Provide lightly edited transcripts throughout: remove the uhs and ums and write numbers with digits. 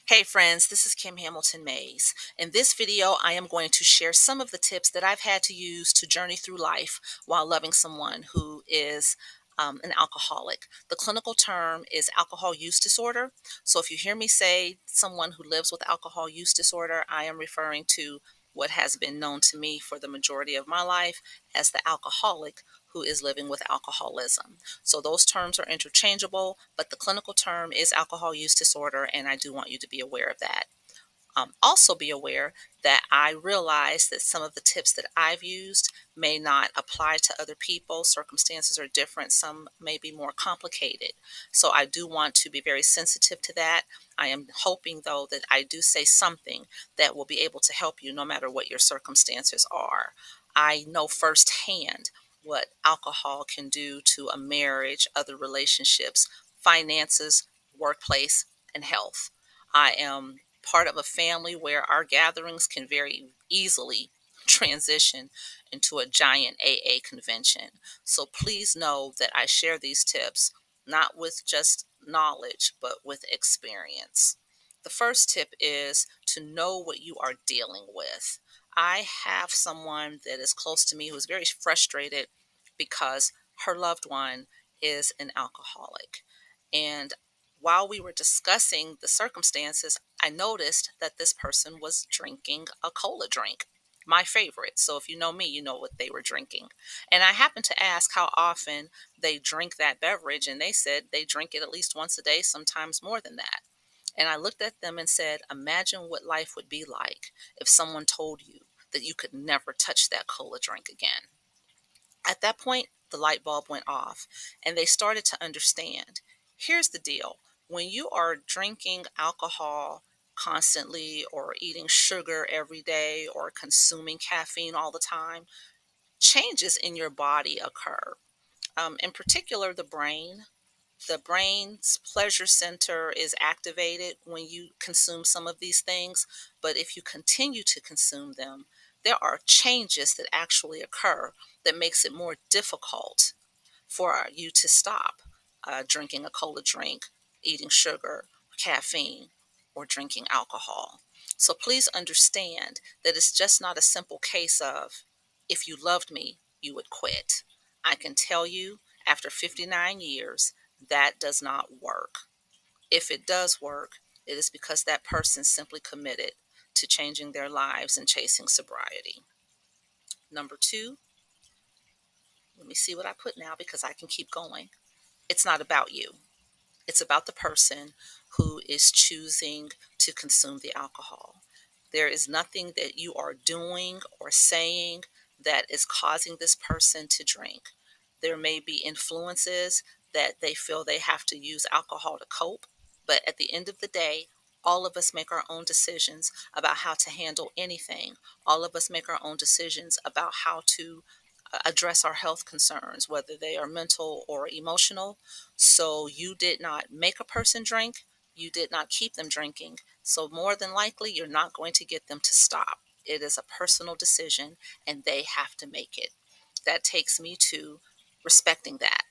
Hey friends, this is Kim Hamilton Mays. In this video, I am going to share some of the tips that I've had to use to journey through life while loving someone who is an alcoholic. The clinical term is alcohol use disorder. So if you hear me say someone who lives with alcohol use disorder, I am referring to what has been known to me for the majority of my life as the alcoholic who is living with alcoholism. So those terms are interchangeable, but the clinical term is alcohol use disorder, and I do want you to be aware of that. Also, be aware that I realize that some of the tips that I've used may not apply to other people. Circumstances are different, some may be more complicated. So, I do want to be very sensitive to that. I am hoping, though, that I do say something that will be able to help you no matter what your circumstances are. I know firsthand what alcohol can do to a marriage, other relationships, finances, workplace, and health. I am part of a family where our gatherings can very easily transition into a giant AA convention. So please know that I share these tips not with just knowledge, but with experience. The first tip is to know what you are dealing with. I have someone that is close to me who is very frustrated because her loved one is an alcoholic. And while we were discussing the circumstances, I noticed that this person was drinking a cola drink, my favorite. So if you know me, you know what they were drinking. And I happened to ask how often they drink that beverage, and they said they drink it at least once a day, sometimes more than that. And I looked at them and said, imagine what life would be like if someone told you that you could never touch that cola drink again. At that point, the light bulb went off and they started to understand. Here's the deal: when you are drinking alcohol constantly, or eating sugar every day, or consuming caffeine all the time, changes in your body occur. In particular, the brain's pleasure center is activated when you consume some of these things, but if you continue to consume them, there are changes that actually occur that makes it more difficult for you to stop drinking a cola drink, eating sugar, caffeine, or drinking alcohol. So please understand that it's just not a simple case of, if you loved me, you would quit. I can tell you, after 59 years, that does not work. If it does work, it is because that person simply committed to changing their lives and chasing sobriety. Number two, let me see what I put now because I can keep going. It's not about you. It's about the person who is choosing to consume the alcohol. There is nothing that you are doing or saying that is causing this person to drink. There may be influences that they feel they have to use alcohol to cope, but at the end of the day, all of us make our own decisions about how to handle anything. All of us make our own decisions about how to address our health concerns, whether they are mental or emotional. So you did not make a person drink, you did not keep them drinking. So more than likely, you're not going to get them to stop. It is a personal decision and they have to make it. That takes me to respecting that.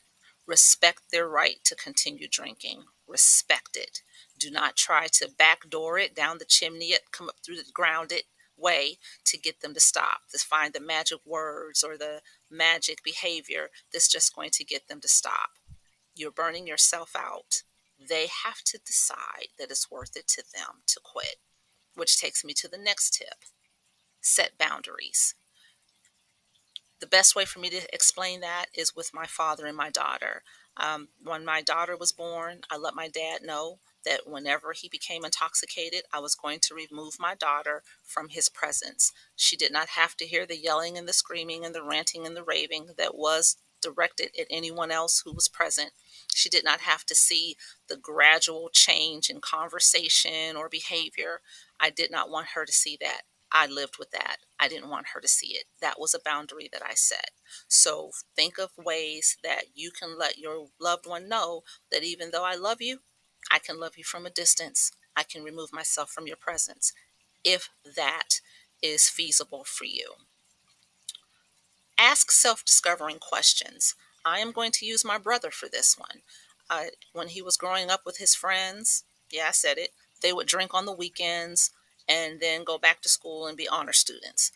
Respect their right to continue drinking. Respect it. Do not try to backdoor it down the chimney, it come up through the grounded way to get them to stop. To find the magic words or the magic behavior that's just going to get them to stop. You're burning yourself out. They have to decide that it's worth it to them to quit, which takes me to the next tip: set boundaries. The best way for me to explain that is with my father and my daughter. When my daughter was born, I let my dad know that whenever he became intoxicated, I was going to remove my daughter from his presence. She did not have to hear the yelling and the screaming and the ranting and the raving that was directed at anyone else who was present. She did not have to see the gradual change in conversation or behavior. I did not want her to see that. I lived with that. I didn't want her to see it. That was a boundary that I set. So think of ways that you can let your loved one know that even though I love you, I can love you from a distance. I can remove myself from your presence if that is feasible for you. Ask self discovering questions. I am going to use my brother for this one. When he was growing up with his friends, yeah, I said it, They would drink on the weekends and then go back to school and be honor students.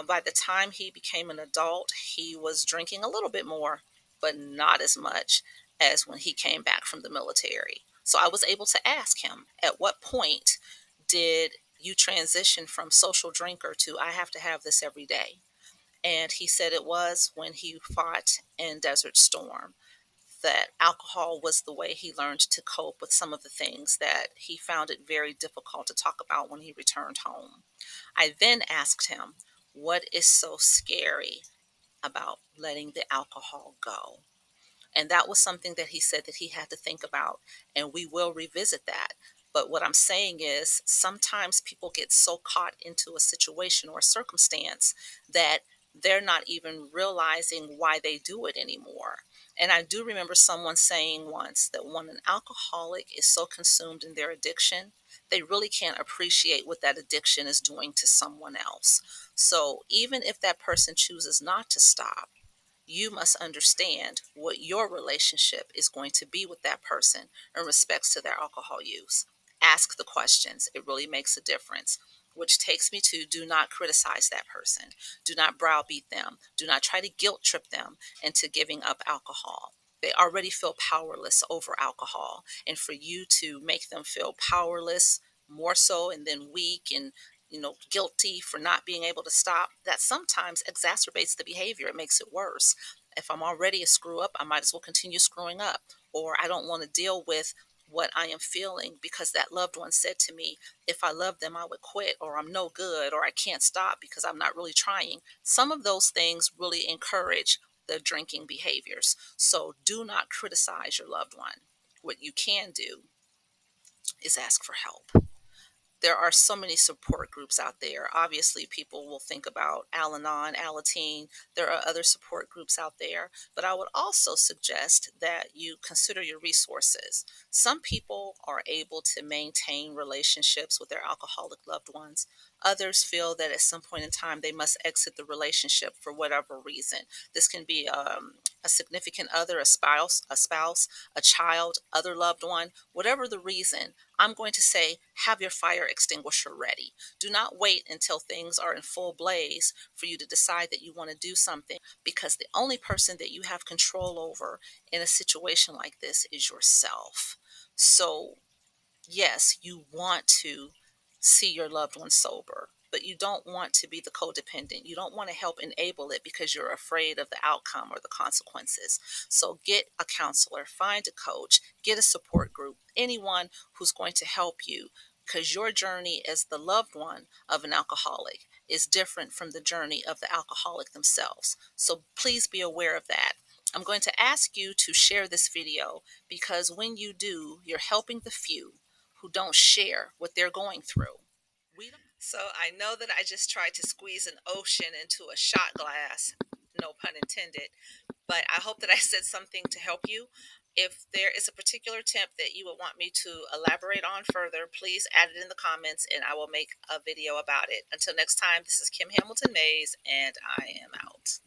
By the time he became an adult, he was drinking a little bit more, but not as much as when he came back from the military. So I was able to ask him, at what point did you transition from social drinker to I have to have this every day? And he said it was when he fought in Desert Storm, that alcohol was the way he learned to cope with some of the things that he found it very difficult to talk about when he returned home. I then asked him, what is so scary about letting the alcohol go? And that was something that he said that he had to think about, and we will revisit that. But what I'm saying is sometimes people get so caught into a situation or a circumstance that they're not even realizing why they do it anymore. And I do remember someone saying once that when an alcoholic is so consumed in their addiction, they really can't appreciate what that addiction is doing to someone else. So even if that person chooses not to stop, you must understand what your relationship is going to be with that person in respects to their alcohol use. Ask the questions. It really makes a difference. Which takes me to, do not criticize that person. Do not browbeat them. Do not try to guilt trip them into giving up alcohol. They already feel powerless over alcohol. And for you to make them feel powerless more so, and then weak and guilty for not being able to stop, that sometimes exacerbates the behavior. It makes it worse. If I'm already a screw up, I might as well continue screwing up. Or I don't want to deal with what I am feeling because that loved one said to me, if I loved them, I would quit, or I'm no good, or I can't stop because I'm not really trying. Some of those things really encourage the drinking behaviors. So do not criticize your loved one. What you can do is ask for help. There are so many support groups out there. Obviously, people will think about Al Anon, Alateen. There are other support groups out there, but I would also suggest that you consider your resources. Some people are able to maintain relationships with their alcoholic loved ones. Others feel that at some point in time they must exit the relationship for whatever reason. This can be a significant other, a spouse, a child, other loved one, whatever the reason. I'm going to say, have your fire extinguisher ready. Do not wait until things are in full blaze for you to decide that you want to do something, because the only person that you have control over in a situation like this is yourself. So yes, you want to see your loved one sober, but you don't want to be the codependent. You don't want to help enable it because you're afraid of the outcome or the consequences. So get a counselor, find a coach, get a support group, anyone who's going to help you, because your journey as the loved one of an alcoholic is different from the journey of the alcoholic themselves. So please be aware of that. I'm going to ask you to share this video, because when you do, you're helping the few who don't share what they're going through. So I know that I just tried to squeeze an ocean into a shot glass, no pun intended, but I hope that I said something to help you. If there is a particular tip that you would want me to elaborate on further, please add it in the comments and I will make a video about it. Until next time, this is Kim Hamilton Mays, and I am out.